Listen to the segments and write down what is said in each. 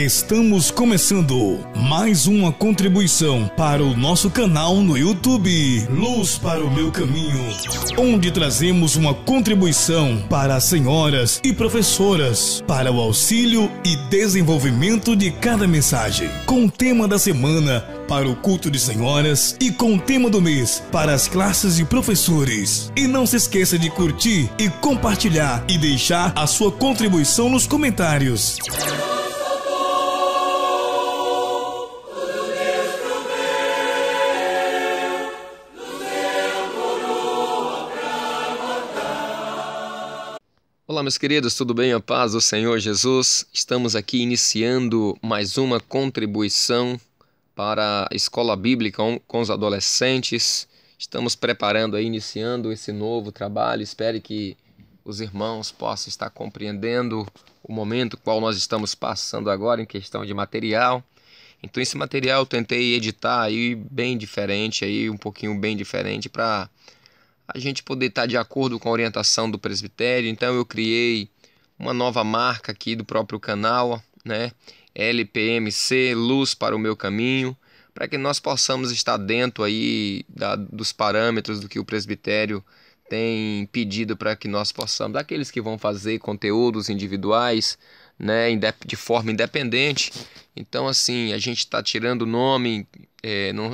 Estamos começando mais uma contribuição para o nosso canal no YouTube, Luz para o Meu Caminho, onde trazemos uma contribuição para as senhoras e professoras para o auxílio e desenvolvimento de cada mensagem, com o tema da semana para o culto de senhoras e com o tema do mês para as classes de professores. E não se esqueça de curtir e compartilhar e deixar a sua contribuição nos comentários. Olá, meus queridos, tudo bem? A paz do Senhor Jesus. Estamos aqui iniciando mais uma contribuição para a escola bíblica com os adolescentes. Estamos preparando aí, iniciando esse novo trabalho. Espero que os irmãos possam estar compreendendo o momento qual nós estamos passando agora em questão de material. Então esse material eu tentei editar aí bem diferente, aí um pouquinho bem diferente para a gente poder estar de acordo com a orientação do presbitério. Então eu criei uma nova marca aqui do próprio canal, né? LPMC, Luz para o Meu Caminho, para que nós possamos estar dentro aí dos parâmetros do que o presbitério tem pedido para que nós possamos, daqueles que vão fazer conteúdos individuais, né, de forma independente. Então assim, a gente está tirando o nome,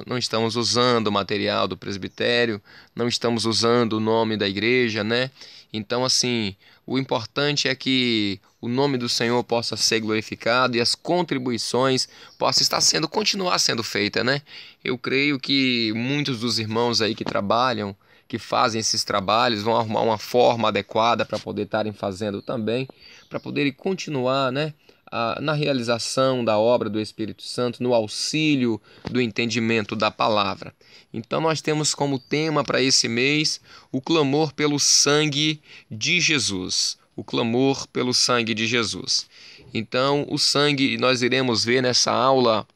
não estamos usando o material do presbitério, não estamos usando o nome da igreja, né? Então assim, o importante é que o nome do Senhor possa ser glorificado e as contribuições possam continuar sendo feitas, né? Eu creio que muitos dos irmãos aí que trabalham, que fazem esses trabalhos, vão arrumar uma forma adequada para poder estarem fazendo também, para poderem continuar, né, na realização da obra do Espírito Santo, no auxílio do entendimento da palavra. Então nós temos como tema para esse mês o clamor pelo sangue de Jesus. O clamor pelo sangue de Jesus. Então o sangue nós iremos ver nessa aula,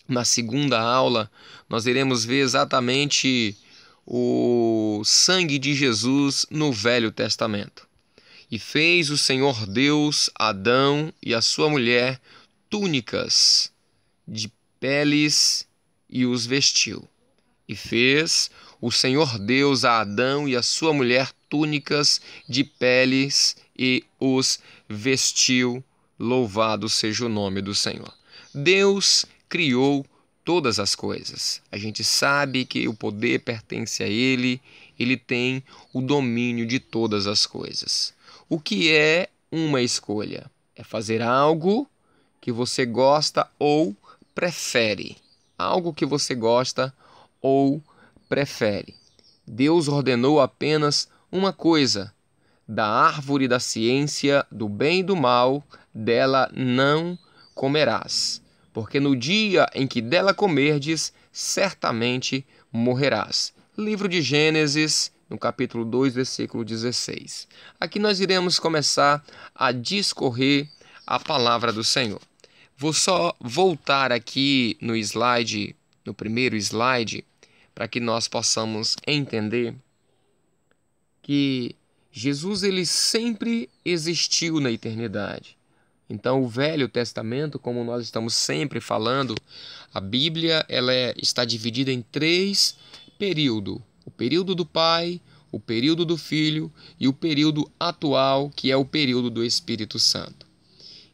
na segunda aula, nós iremos ver exatamente o sangue de Jesus no Velho Testamento. E fez o Senhor Deus a Adão e a sua mulher túnicas de peles e os vestiu. E fez o Senhor Deus a Adão e a sua mulher túnicas de peles e os vestiu. Louvado seja o nome do Senhor. Deus criou todas as coisas. A gente sabe que o poder pertence a Ele, Ele tem o domínio de todas as coisas. O que é uma escolha? É fazer algo que você gosta ou prefere. Algo que você gosta ou prefere. Deus ordenou apenas uma coisa: da árvore da ciência, do bem e do mal, dela não comerás, porque no dia em que dela comerdes, certamente morrerás. Livro de Gênesis, no capítulo 2, versículo 16. Aqui nós iremos começar a discorrer a palavra do Senhor. Vou só voltar aqui no primeiro slide, para que nós possamos entender que Jesus ele sempre existiu na eternidade. Então o Velho Testamento, como nós estamos sempre falando, a Bíblia está dividida em 3 períodos. O período do Pai, o período do Filho e o período atual, que é o período do Espírito Santo.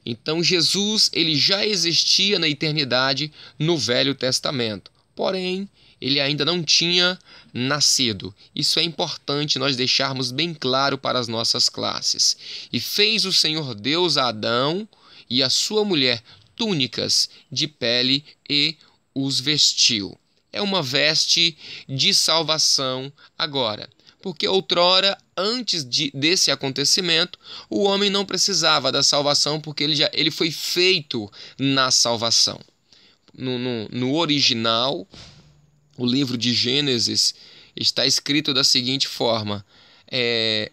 Então Jesus ele já existia na eternidade no Velho Testamento, porém ele ainda não tinha nascido. Isso é importante nós deixarmos bem claro para as nossas classes. E fez o Senhor Deus a Adão e a sua mulher túnicas de pele e os vestiu. É uma veste de salvação agora. Porque outrora, antes desse acontecimento, o homem não precisava da salvação, porque ele foi feito na salvação. No original, o livro de Gênesis está escrito da seguinte forma: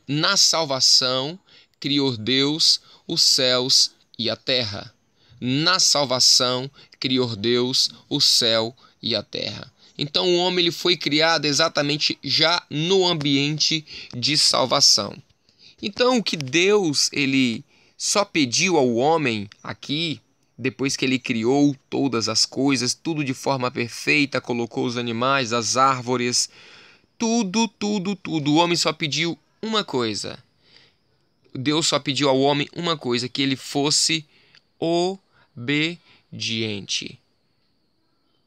na salvação criou Deus os céus e a terra. Na salvação criou Deus o céu e a terra. Então o homem ele foi criado exatamente já no ambiente de salvação. Então o que Deus ele só pediu ao homem aqui, depois que ele criou todas as coisas, tudo de forma perfeita, colocou os animais, as árvores, tudo, tudo, tudo. O homem só pediu uma coisa. Deus só pediu ao homem uma coisa, que ele fosse obediente.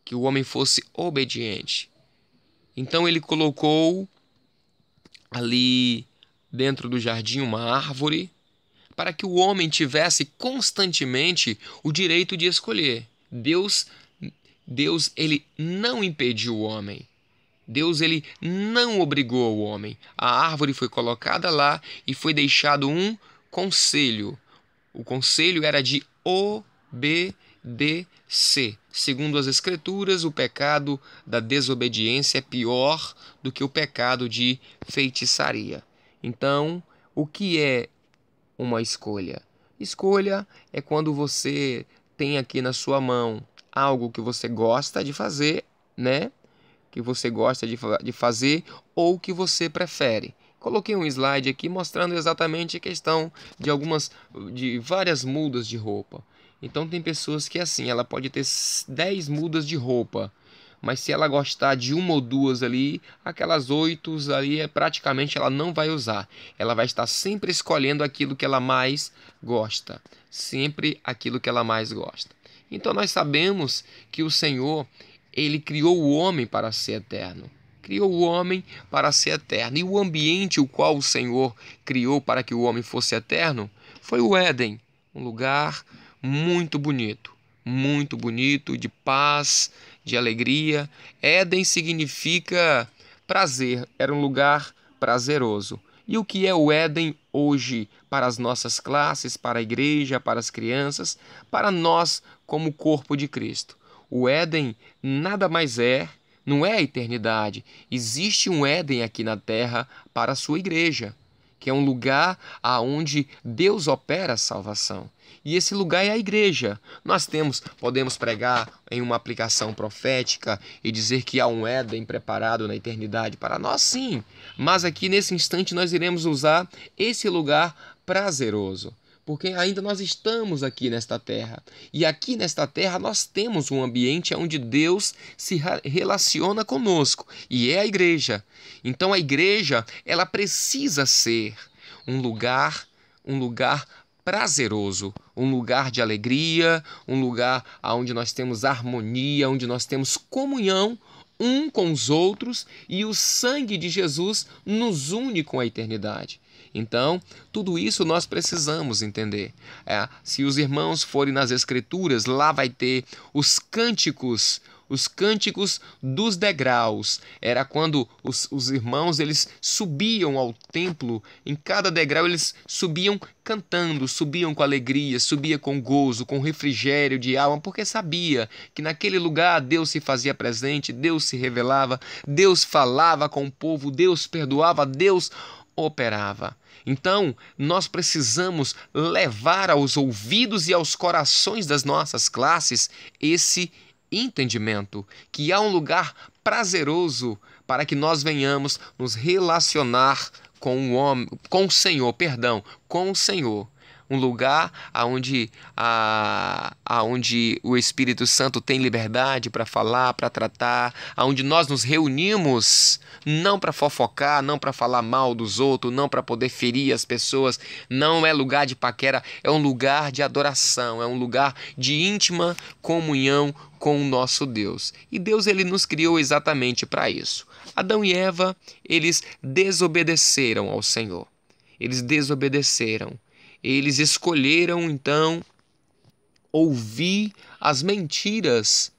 Que o homem fosse obediente. Então ele colocou ali dentro do jardim uma árvore, para que o homem tivesse constantemente o direito de escolher. Deus ele não impediu o homem. Deus ele não obrigou o homem. A árvore foi colocada lá e foi deixado um conselho. O conselho era de obedecer. Segundo as Escrituras, o pecado da desobediência é pior do que o pecado de feitiçaria. Então, o que é uma escolha? Escolha é quando você tem aqui na sua mão algo que você gosta de fazer, né? Que você gosta de fazer ou que você prefere. Coloquei um slide aqui mostrando exatamente a questão de várias mudas de roupa. Então tem pessoas que assim, ela pode ter 10 mudas de roupa, mas se ela gostar de uma ou duas ali, aquelas 8 ali praticamente ela não vai usar. Ela vai estar sempre escolhendo aquilo que ela mais gosta. Sempre aquilo que ela mais gosta. Então nós sabemos que o Senhor, ele criou o homem para ser eterno. Criou o homem para ser eterno. E o ambiente o qual o Senhor criou para que o homem fosse eterno foi o Éden. Um lugar muito bonito, de paz, de alegria. Éden significa prazer, era um lugar prazeroso. E o que é o Éden hoje para as nossas classes, para a igreja, para as crianças, para nós como corpo de Cristo? O Éden nada mais não é a eternidade. Existe um Éden aqui na terra para a sua igreja, que é um lugar aonde Deus opera a salvação. E esse lugar é a igreja. Nós podemos pregar em uma aplicação profética e dizer que há um Éden preparado na eternidade para nós, sim. Mas aqui nesse instante nós iremos usar esse lugar prazeroso, porque ainda nós estamos aqui nesta terra. E aqui nesta terra nós temos um ambiente onde Deus se relaciona conosco, e é a igreja. Então a igreja, ela precisa ser um lugar prazeroso, um lugar de alegria, um lugar onde nós temos harmonia, onde nós temos comunhão um com os outros, e o sangue de Jesus nos une com a eternidade. Então, tudo isso nós precisamos entender. Se os irmãos forem nas Escrituras, lá vai ter os cânticos dos degraus. Era quando os irmãos eles subiam ao templo, em cada degrau eles subiam cantando, subiam com alegria, subiam com gozo, com refrigério de alma, porque sabia que naquele lugar Deus se fazia presente, Deus se revelava, Deus falava com o povo, Deus perdoava, Deus operava. Então, nós precisamos levar aos ouvidos e aos corações das nossas classes esse entendimento, que há um lugar prazeroso para que nós venhamos nos relacionar com o Senhor. Um lugar aonde o Espírito Santo tem liberdade para falar, para tratar, aonde nós nos reunimos não para fofocar, não para falar mal dos outros, não para poder ferir as pessoas. Não é lugar de paquera, é um lugar de adoração, é um lugar de íntima comunhão com o nosso Deus. E Deus ele nos criou exatamente para isso. Adão e Eva, eles desobedeceram ao Senhor. Eles desobedeceram. Eles escolheram, então, ouvir as mentiras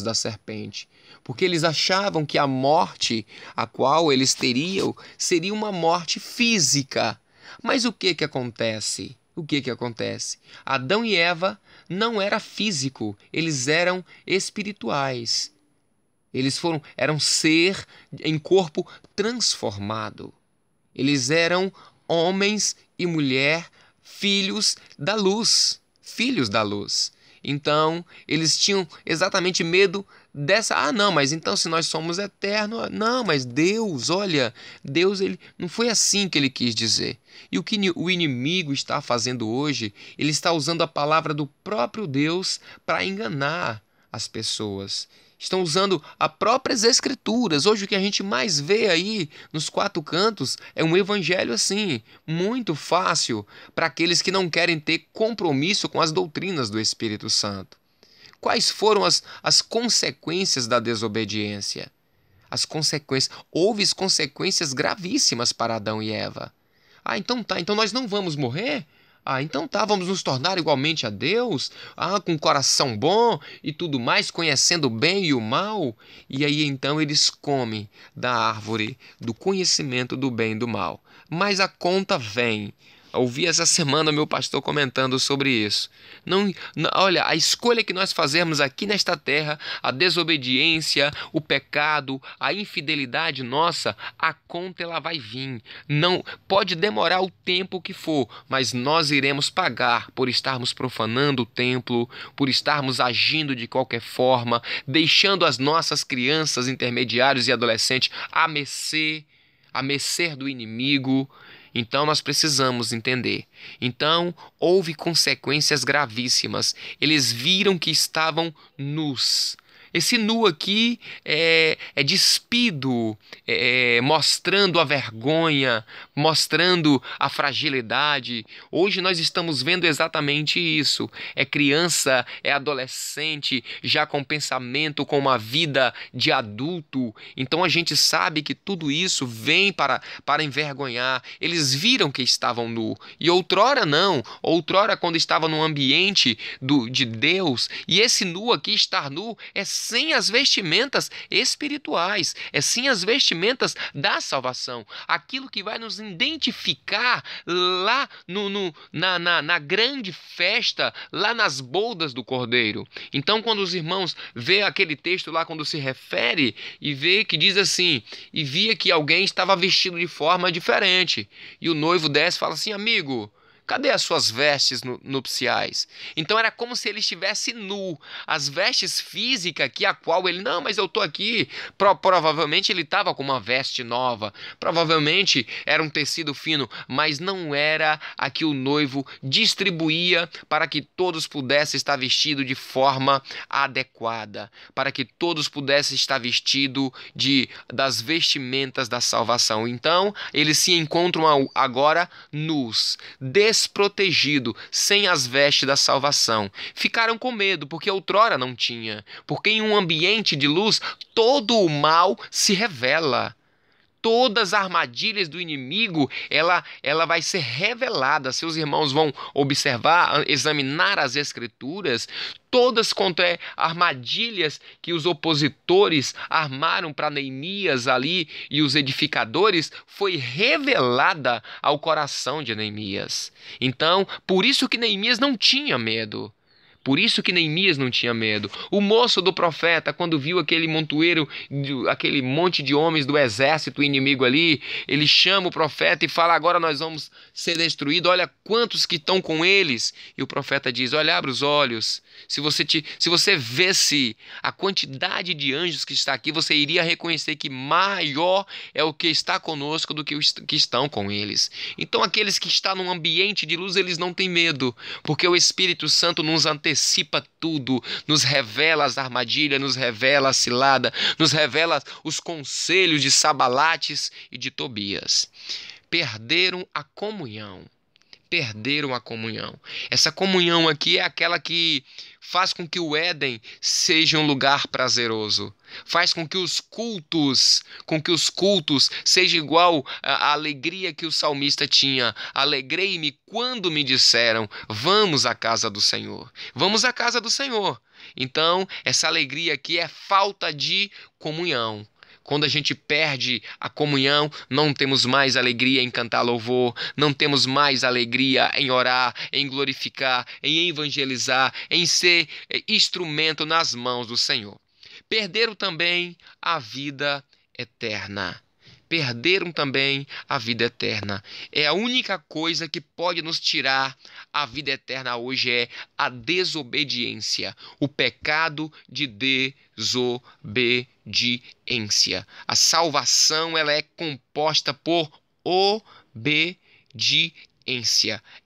da serpente, porque eles achavam que a morte a qual eles teriam seria uma morte física. Mas o que acontece? Adão e Eva não eram físico, eles eram espirituais. Eram ser em corpo transformado. Eles eram homens e mulher, filhos da luz. Então, eles tinham exatamente medo não, mas então se nós somos eternos, não, mas Deus, olha, Deus, ele não foi assim que ele quis dizer. E o que o inimigo está fazendo hoje, ele está usando a palavra do próprio Deus para enganar as pessoas. Estão usando as próprias escrituras. Hoje o que a gente mais vê aí nos quatro cantos é um evangelho assim, muito fácil para aqueles que não querem ter compromisso com as doutrinas do Espírito Santo. Quais foram as consequências da desobediência? As consequências, houve consequências gravíssimas para Adão e Eva. Ah, então tá, então nós não vamos morrer? Ah, então tá, vamos nos tornar igualmente a Deus? Ah, com um coração bom e tudo mais, conhecendo o bem e o mal? E aí então eles comem da árvore do conhecimento do bem e do mal. Mas a conta vem. Ouvi essa semana meu pastor comentando sobre isso. Olha, a escolha que nós fazemos aqui nesta terra, a desobediência, o pecado, a infidelidade nossa, a conta ela vai vir. Não pode demorar o tempo que for, mas nós iremos pagar por estarmos profanando o templo, por estarmos agindo de qualquer forma, deixando as nossas crianças, intermediários e adolescentes à mercê do inimigo. Então nós precisamos entender. Então houve consequências gravíssimas. Eles viram que estavam nus. Esse nu aqui é despido, mostrando a vergonha, mostrando a fragilidade. Hoje nós estamos vendo exatamente isso. É criança, é adolescente, já com pensamento, com uma vida de adulto. Então a gente sabe que tudo isso vem para envergonhar. Eles viram que estavam nu. E outrora não. Outrora quando estava no ambiente de Deus, e esse nu aqui, estar nu, é sem as vestimentas espirituais, é sem as vestimentas da salvação, aquilo que vai nos identificar lá na grande festa, lá nas bodas do Cordeiro. Então quando os irmãos vê aquele texto lá, quando se refere e vê que diz assim, e via que alguém estava vestido de forma diferente, e o noivo desce e fala assim, amigo, cadê as suas vestes nupciais? Então era como se ele estivesse nu. As vestes físicas que a qual ele, não, mas eu estou aqui. Provavelmente ele estava com uma veste nova. Provavelmente era um tecido fino, mas não era a que o noivo distribuía para que todos pudessem estar vestidos de forma adequada. Para que todos pudessem estar vestidos das vestimentas da salvação. Então eles se encontram agora nus, desprotegido, sem as vestes da salvação. Ficaram com medo, porque outrora não tinha. Porque em um ambiente de luz, todo o mal se revela. Todas as armadilhas do inimigo, ela vai ser revelada. Seus irmãos vão observar, examinar as escrituras, todas contra armadilhas que os opositores armaram para Neemias ali e os edificadores, foi revelada ao coração de Neemias. Então, por isso que Neemias não tinha medo. Por isso que Neemias não tinha medo. O moço do profeta, quando viu aquele montoeiro, aquele monte de homens do exército inimigo ali, ele chama o profeta e fala, agora nós vamos ser destruídos, olha quantos que estão com eles. E o profeta diz, olha, abre os olhos. Se você visse a quantidade de anjos que está aqui, você iria reconhecer que maior é o que está conosco do que os que estão com eles. Então aqueles que estão num ambiente de luz, eles não têm medo, porque o Espírito Santo nos antecipa tudo, nos revela as armadilhas, nos revela a cilada, nos revela os conselhos de Sabalates e de Tobias. Perderam a comunhão. Perderam a comunhão. Essa comunhão aqui é aquela que faz com que o Éden seja um lugar prazeroso. Faz com que os cultos seja igual à alegria que o salmista tinha. Alegrei-me quando me disseram, vamos à casa do Senhor. Vamos à casa do Senhor. Então, essa alegria aqui é falta de comunhão. Quando a gente perde a comunhão, não temos mais alegria em cantar louvor, não temos mais alegria em orar, em glorificar, em evangelizar, em ser instrumento nas mãos do Senhor. Perderam também a vida eterna. perderam também a vida eterna. É a única coisa que pode nos tirar a vida eterna hoje é a desobediência, o pecado de desobediência. A salvação ela é composta por obediência.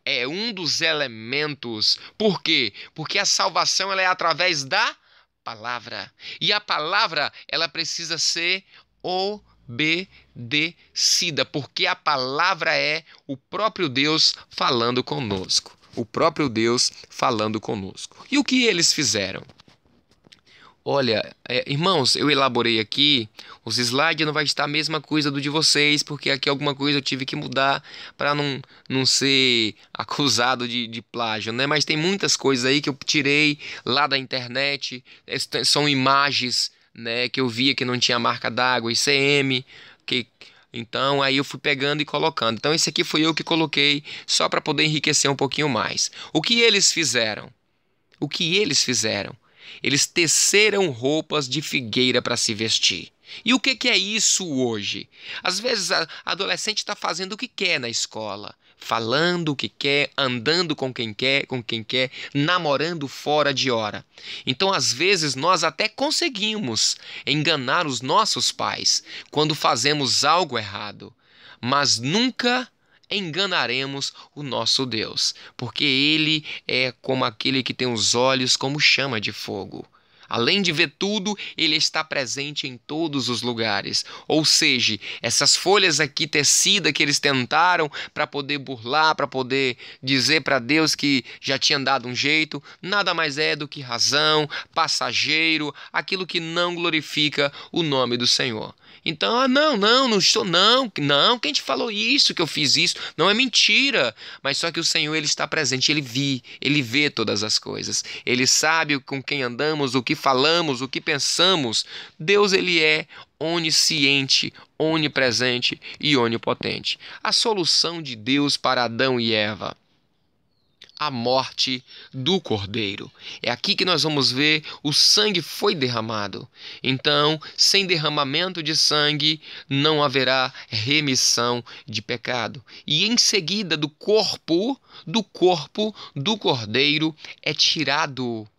É um dos elementos. Por quê? Porque a salvação ela é através da palavra. E a palavra ela precisa ser obedecida, porque a palavra é o próprio Deus falando conosco. O próprio Deus falando conosco. E o que eles fizeram? Olha, irmãos, eu elaborei aqui, os slides não vai estar a mesma coisa do de vocês, porque aqui alguma coisa eu tive que mudar para não ser acusado de plágio, né? Mas tem muitas coisas aí que eu tirei lá da internet, são imagens, né, que eu via que não tinha marca d'água, ICM, então aí eu fui pegando e colocando. Então esse aqui foi eu que coloquei só para poder enriquecer um pouquinho mais. O que eles fizeram? O que eles fizeram? Eles teceram roupas de figueira para se vestir. E o que é isso hoje? Às vezes a adolescente está fazendo o que quer na escola, falando o que quer, andando com quem quer, namorando fora de hora. Então, às vezes, nós até conseguimos enganar os nossos pais quando fazemos algo errado, mas nunca enganaremos o nosso Deus, porque Ele é como aquele que tem os olhos como chama de fogo. Além de ver tudo, Ele está presente em todos os lugares. Ou seja, essas folhas aqui tecidas que eles tentaram para poder burlar, para poder dizer para Deus que já tinha dado um jeito, nada mais é do que razão, passageiro, aquilo que não glorifica o nome do Senhor. Então, não estou, não, quem te falou isso, que eu fiz isso? Não, é mentira. Mas só que o Senhor, Ele está presente, Ele vê todas as coisas. Ele sabe com quem andamos, o que falamos, o que pensamos. Deus, Ele é onisciente, onipresente e onipotente. A solução de Deus para Adão e Eva: a morte do Cordeiro. É aqui que nós vamos ver o sangue foi derramado. Então, sem derramamento de sangue, não haverá remissão de pecado. E em seguida, do corpo do Cordeiro é tirado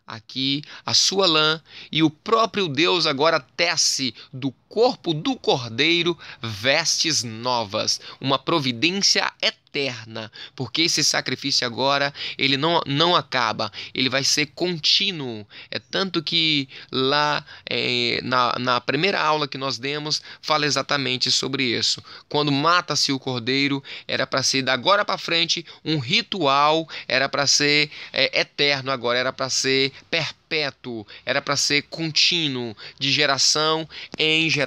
aqui a sua lã, e o próprio Deus agora tece do corpo do Cordeiro vestes novas, uma providência eterna, porque esse sacrifício agora ele não acaba, ele vai ser contínuo. É tanto que lá na primeira aula que nós demos fala exatamente sobre isso. Quando mata-se o Cordeiro, era para ser da agora para frente um ritual, era para ser eterno, agora era para ser perpétuo, era para ser contínuo, de geração em geração.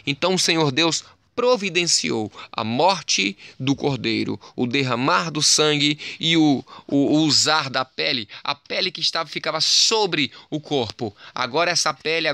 Então o Senhor Deus providenciou a morte do Cordeiro, o derramar do sangue e o usar da pele, a pele que ficava sobre o corpo. Agora essa pele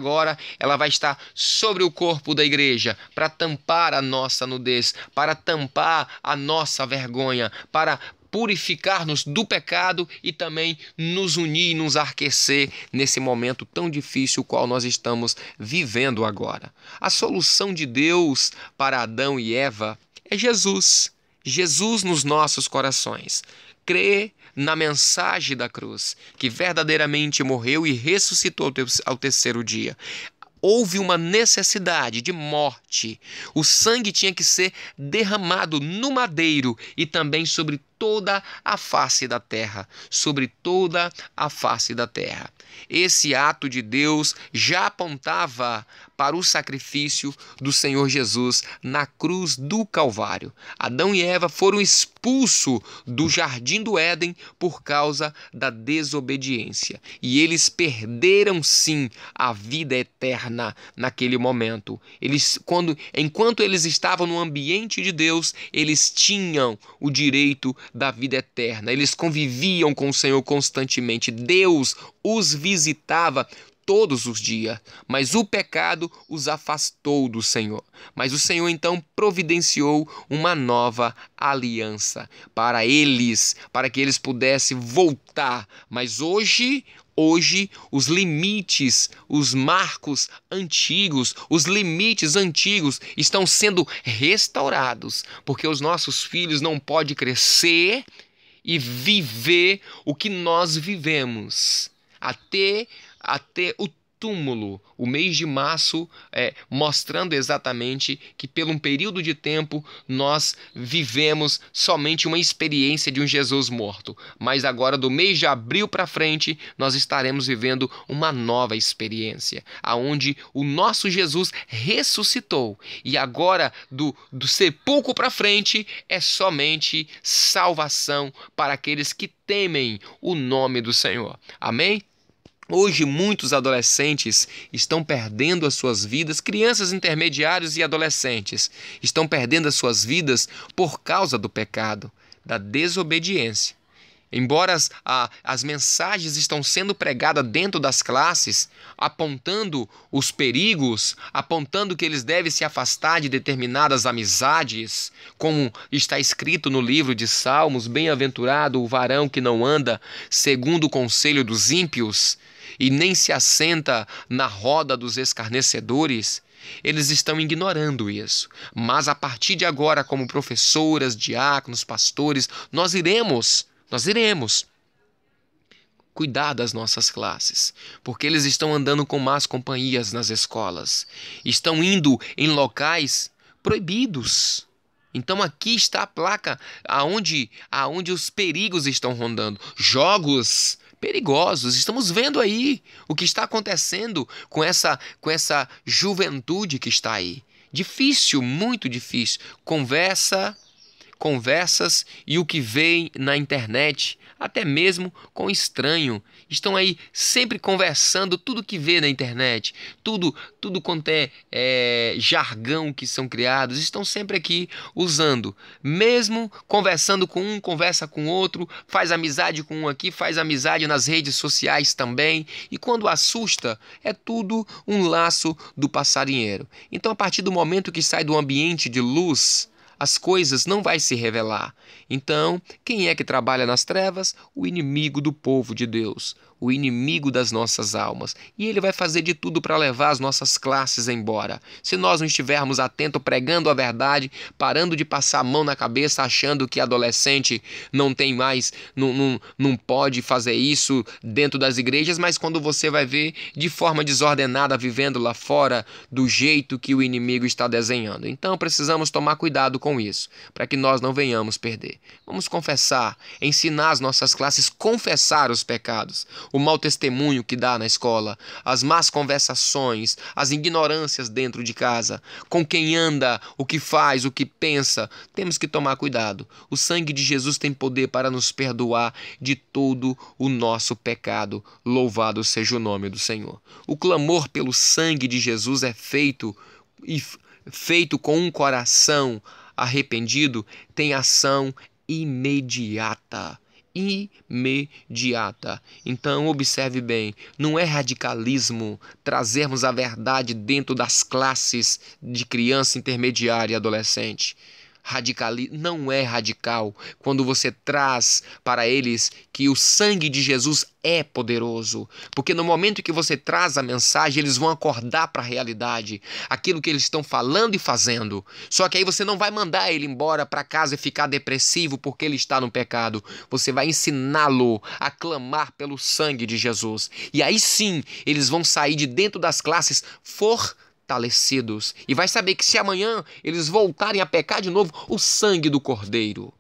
ela vai estar sobre o corpo da igreja para tampar a nossa nudez, para tampar a nossa vergonha, para purificar-nos do pecado e também nos unir e nos aquecer nesse momento tão difícil o qual nós estamos vivendo agora. A solução de Deus para Adão e Eva é Jesus. Jesus nos nossos corações. Crer na mensagem da cruz, que verdadeiramente morreu e ressuscitou ao terceiro dia. Houve uma necessidade de morte. O sangue tinha que ser derramado no madeiro e também sobre toda a face da terra. Sobre toda a face da terra. Esse ato de Deus já apontava para o sacrifício do Senhor Jesus na cruz do Calvário. Adão e Eva foram expulsos do jardim do Éden por causa da desobediência. E eles perderam sim a vida eterna naquele momento. Enquanto eles estavam no ambiente de Deus, eles tinham o direito da vida eterna. Eles conviviam com o Senhor constantemente. Deus os visitava todos os dias, mas o pecado os afastou do Senhor. Mas o Senhor então providenciou uma nova aliança para eles, para que eles pudessem voltar. Mas hoje Hoje, os limites, os marcos antigos, os limites antigos estão sendo restaurados, porque os nossos filhos não podem crescer e viver o que nós vivemos até o túmulo, o mês de março, mostrando exatamente que por um período de tempo nós vivemos somente uma experiência de um Jesus morto, mas agora do mês de abril para frente nós estaremos vivendo uma nova experiência, aonde o nosso Jesus ressuscitou, e agora do sepulcro para frente é somente salvação para aqueles que temem o nome do Senhor. Amém? Hoje, muitos adolescentes estão perdendo as suas vidas, crianças intermediários e adolescentes estão perdendo as suas vidas por causa do pecado, da desobediência. Embora as mensagens estão sendo pregadas dentro das classes, apontando os perigos, apontando que eles devem se afastar de determinadas amizades, como está escrito no livro de Salmos, bem-aventurado o varão que não anda segundo o conselho dos ímpios, e nem se assenta na roda dos escarnecedores. Eles estão ignorando isso. Mas a partir de agora, como professoras, diáconos, pastores, nós iremos cuidar das nossas classes, porque eles estão andando com más companhias nas escolas, estão indo em locais proibidos. Então aqui está a placa aonde os perigos estão rondando. Jogos perigosos. Estamos vendo aí o que está acontecendo com essa juventude que está aí. Difícil, muito difícil. Conversas e o que vem na internet, até mesmo com estranho. Estão aí sempre conversando tudo que vê na internet, tudo quanto é jargão que são criados, estão sempre aqui usando. Mesmo conversando com um, conversa com outro, faz amizade com um aqui, faz amizade nas redes sociais também. E quando assusta, é tudo um laço do passarinheiro. Então, a partir do momento que sai do ambiente de luz, as coisas não vai se revelar. Então, quem é que trabalha nas trevas? O inimigo do povo de Deus, o inimigo das nossas almas. E ele vai fazer de tudo para levar as nossas classes embora. Se nós não estivermos atentos, pregando a verdade, parando de passar a mão na cabeça, achando que adolescente não tem mais, não pode fazer isso dentro das igrejas, mas quando você vai ver de forma desordenada, vivendo lá fora, do jeito que o inimigo está desenhando. Então precisamos tomar cuidado com isso, para que nós não venhamos perder. Vamos confessar, ensinar as nossas classes, confessar os pecados, o mau testemunho que dá na escola, as más conversações, as ignorâncias dentro de casa, com quem anda, o que faz, o que pensa. Temos que tomar cuidado. O sangue de Jesus tem poder para nos perdoar de todo o nosso pecado. Louvado seja o nome do Senhor. O clamor pelo sangue de Jesus é feito com um coração arrependido, tem ação imediata. Então observe bem, não é radicalismo trazermos a verdade dentro das classes de criança, intermediária e adolescente. Não é radical quando você traz para eles que o sangue de Jesus é poderoso, porque no momento que você traz a mensagem, eles vão acordar para a realidade, aquilo que eles estão falando e fazendo. Só que aí você não vai mandar ele embora para casa e ficar depressivo porque ele está no pecado. Você vai ensiná-lo a clamar pelo sangue de Jesus, e aí sim eles vão sair de dentro das classes fortalecidos, e vai saber que se amanhã eles voltarem a pecar de novo, o sangue do Cordeiro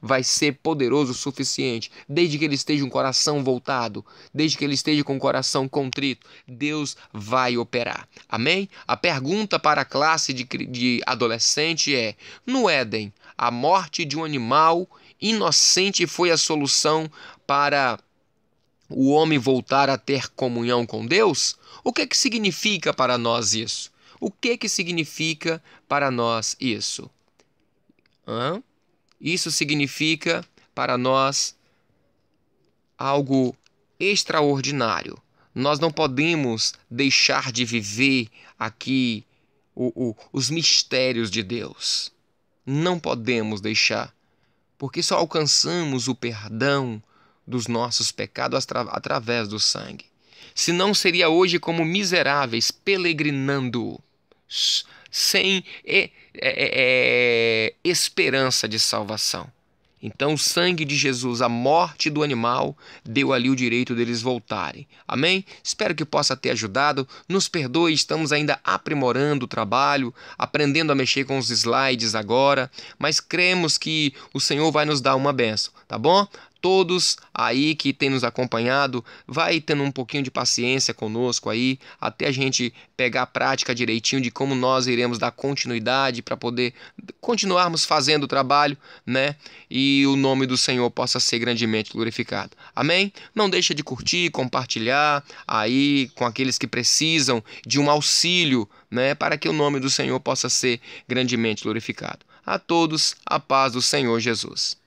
vai ser poderoso o suficiente, desde que ele esteja com o coração voltado, desde que ele esteja com o coração contrito, Deus vai operar. Amém? A pergunta para a classe de adolescente é: no Éden, a morte de um animal inocente foi a solução para o homem voltar a ter comunhão com Deus? O que significa para nós isso? O que significa para nós isso? Isso significa para nós algo extraordinário. Nós não podemos deixar de viver aqui os mistérios de Deus. Não podemos deixar, porque só alcançamos o perdão dos nossos pecados através do sangue. Senão seria hoje como miseráveis peregrinando, sem esperança de salvação. Então o sangue de Jesus, a morte do animal, deu ali o direito deles voltarem. Amém? Espero que possa ter ajudado. Nos perdoe, estamos ainda aprimorando o trabalho, aprendendo a mexer com os slides agora, mas cremos que o Senhor vai nos dar uma bênção, tá bom? Todos aí que têm nos acompanhado, vai tendo um pouquinho de paciência conosco aí, até a gente pegar a prática direitinho de como nós iremos dar continuidade para poder continuarmos fazendo o trabalho, né? E o nome do Senhor possa ser grandemente glorificado. Amém? Não deixa de curtir, compartilhar aí com aqueles que precisam de um auxílio, né? Para que o nome do Senhor possa ser grandemente glorificado. A todos, a paz do Senhor Jesus.